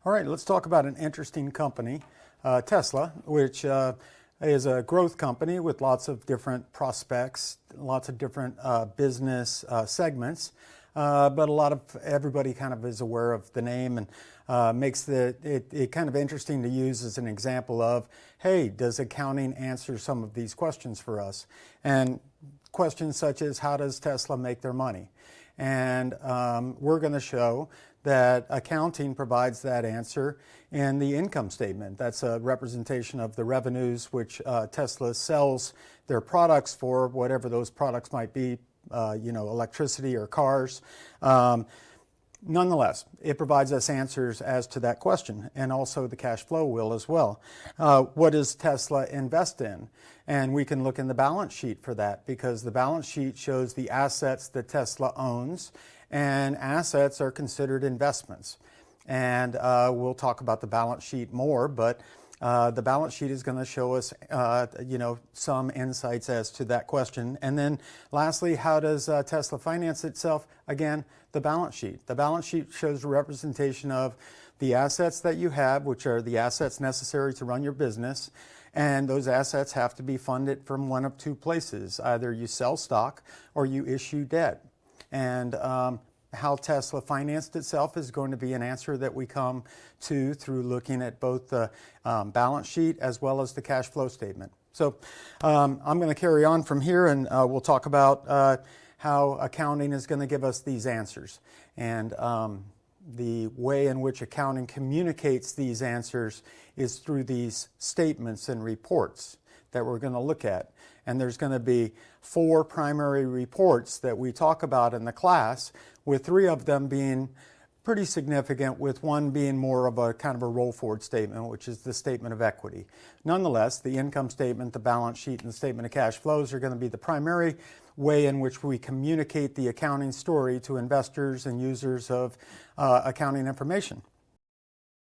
All right, let's talk about an interesting company, Tesla, which is a growth company with lots of different prospects, lots of different business segments. But a lot of everybody kind of is aware of the name and makes it kind of interesting to use as an example of, hey, does accounting answer some of these questions for us? And questions such as, how does Tesla make their money? And we're going to show that accounting provides that answer in the income statement. That's a representation of the revenues which Tesla sells their products for, whatever those products might be, electricity or cars. Nonetheless, it provides us answers as to that question, and also the cash flow will as well. What does Tesla invest in? And we can look in the balance sheet for that, because the balance sheet shows the assets that Tesla owns, and assets are considered investments. And we'll talk about the balance sheet more, but the balance sheet is going to show us, some insights as to that question. And then lastly, how does Tesla finance itself? Again, the balance sheet. The balance sheet shows a representation of the assets that you have, which are the assets necessary to run your business. And those assets have to be funded from one of two places. Either you sell stock or you issue debt. And how Tesla financed itself is going to be an answer that we come to through looking at both the balance sheet as well as the cash flow statement. So I'm going to carry on from here, and we'll talk about how accounting is going to give us these answers. And the way in which accounting communicates these answers is through these statements and reports that we're going to look at. And there's going to be 4 primary reports that we talk about in the class, with 3 of them being pretty significant, with one being more of a kind of a roll forward statement, which is the statement of equity. Nonetheless, the income statement, the balance sheet, and the statement of cash flows are going to be the primary way in which we communicate the accounting story to investors and users of accounting information.